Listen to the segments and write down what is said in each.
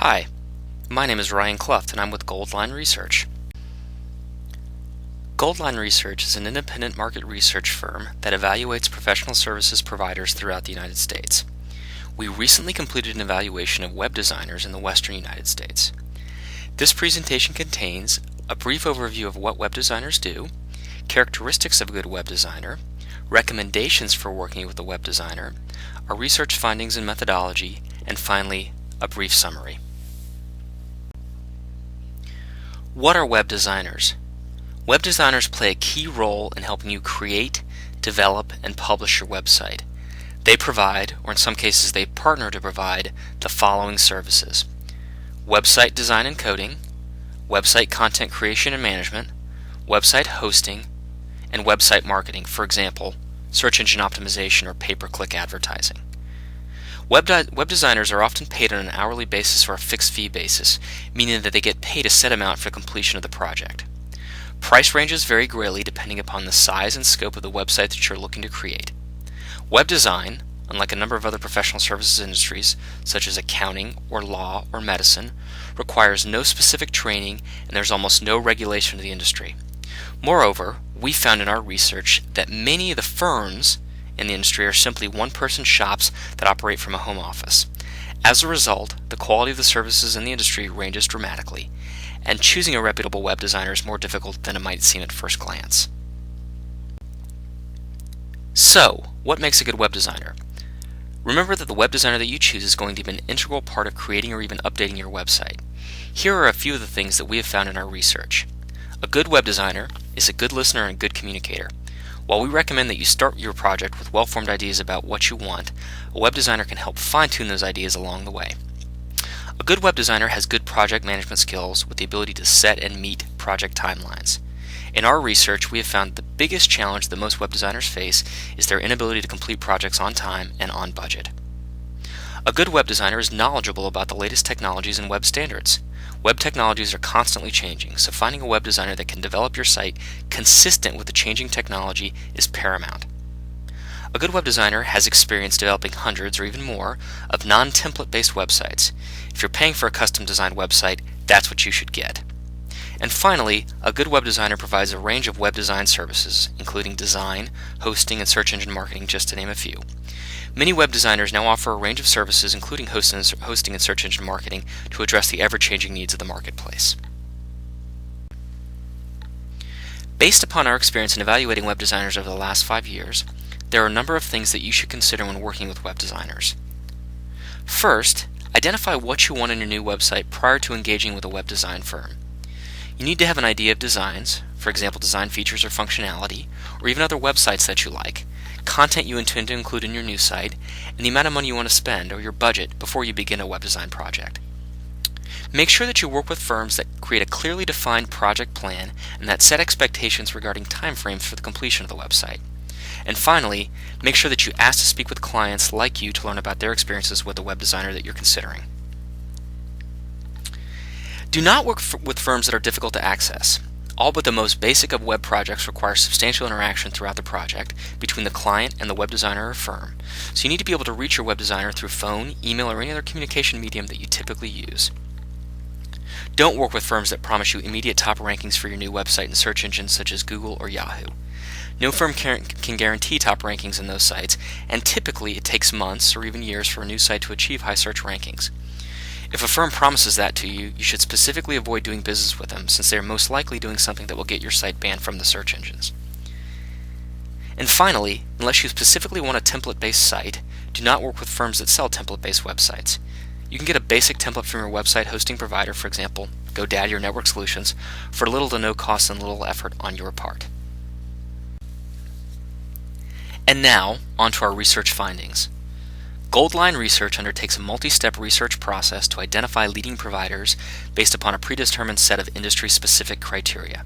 Hi, my name is Ryan Cluft and I'm with Goldline Research. Goldline Research is an independent market research firm that evaluates professional services providers throughout the United States. We recently completed an evaluation of web designers in the western United States. This presentation contains a brief overview of what web designers do, characteristics of a good web designer, recommendations for working with a web designer, our research findings and methodology, and finally, a brief summary. What are web designers? Web designers play a key role in helping you create, develop, and publish your website. They provide, or in some cases they partner to provide, the following services: website design and coding, website content creation and management, website hosting, and website marketing, for example, search engine optimization or pay-per-click advertising. Web designers are often paid on an hourly basis or a fixed fee basis, meaning that they get paid a set amount for completion of the project. Price ranges vary greatly depending upon the size and scope of the website that you're looking to create. Web design, unlike a number of other professional services industries, such as accounting or law or medicine, requires no specific training and there's almost no regulation of the industry. Moreover, we found in our research that many of the firms in the industry are simply one-person shops that operate from a home office. As a result, the quality of the services in the industry ranges dramatically, and choosing a reputable web designer is more difficult than it might seem at first glance. So, what makes a good web designer? Remember that the web designer that you choose is going to be an integral part of creating or even updating your website. Here are a few of the things that we have found in our research. A good web designer is a good listener and a good communicator. While we recommend that you start your project with well-formed ideas about what you want, a web designer can help fine-tune those ideas along the way. A good web designer has good project management skills with the ability to set and meet project timelines. In our research, we have found the biggest challenge that most web designers face is their inability to complete projects on time and on budget. A good web designer is knowledgeable about the latest technologies and web standards. Web technologies are constantly changing, so finding a web designer that can develop your site consistent with the changing technology is paramount. A good web designer has experience developing hundreds or even more of non-template based websites. If you're paying for a custom designed website, that's what you should get. And finally, a good web designer provides a range of web design services, including design, hosting, and search engine marketing, just to name a few. Many web designers now offer a range of services, including hosting and search engine marketing, to address the ever-changing needs of the marketplace. Based upon our experience in evaluating web designers over the last 5 years, there are a number of things that you should consider when working with web designers. First, identify what you want in your new website prior to engaging with a web design firm. You need to have an idea of designs, for example design features or functionality, or even other websites that you like, content you intend to include in your new site, and the amount of money you want to spend or your budget before you begin a web design project. Make sure that you work with firms that create a clearly defined project plan and that set expectations regarding timeframes for the completion of the website. And finally, make sure that you ask to speak with clients like you to learn about their experiences with the web designer that you're considering. Do not work with firms that are difficult to access. All but the most basic of web projects require substantial interaction throughout the project between the client and the web designer or firm, so you need to be able to reach your web designer through phone, email, or any other communication medium that you typically use. Don't work with firms that promise you immediate top rankings for your new website in search engines such as Google or Yahoo. No firm can guarantee top rankings in those sites, and typically it takes months or even years for a new site to achieve high search rankings. If a firm promises that to you, you should specifically avoid doing business with them, since they are most likely doing something that will get your site banned from the search engines. And finally, unless you specifically want a template-based site, do not work with firms that sell template-based websites. You can get a basic template from your website hosting provider, for example, GoDaddy or Network Solutions, for little to no cost and little effort on your part. And now, on to our research findings. Goldline Research undertakes a multi-step research process to identify leading providers based upon a predetermined set of industry-specific criteria.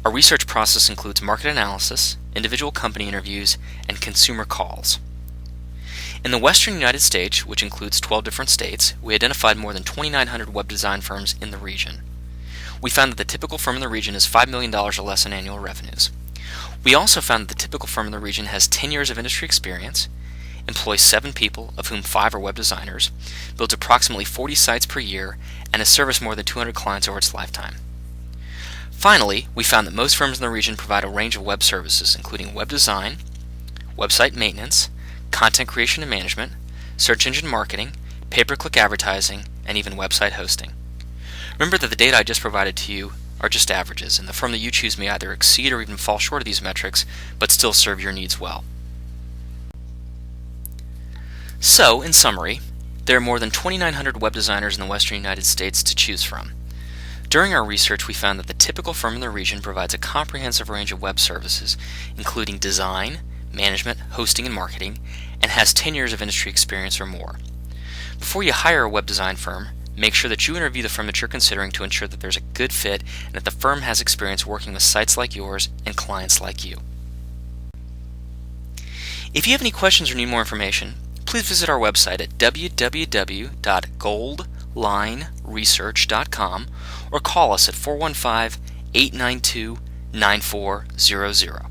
Our research process includes market analysis, individual company interviews, and consumer calls. In the western United States, which includes 12 different states, we identified more than 2,900 web design firms in the region. We found that the typical firm in the region is $5 million or less in annual revenues. We also found that the typical firm in the region has 10 years of industry experience, employs 7 people, of whom 5 are web designers, builds approximately 40 sites per year, and has serviced more than 200 clients over its lifetime. Finally, we found that most firms in the region provide a range of web services, including web design, website maintenance, content creation and management, search engine marketing, pay-per-click advertising, and even website hosting. Remember that the data I just provided to you are just averages, and the firm that you choose may either exceed or even fall short of these metrics, but still serve your needs well. So, in summary, there are more than 2,900 web designers in the Western United States to choose from. During our research, we found that the typical firm in the region provides a comprehensive range of web services, including design, management, hosting, and marketing, and has 10 years of industry experience or more. Before you hire a web design firm, make sure that you interview the firm that you're considering to ensure that there's a good fit and that the firm has experience working with sites like yours and clients like you. If you have any questions or need more information, please visit our website at www.goldlineresearch.com or call us at 415-892-9400.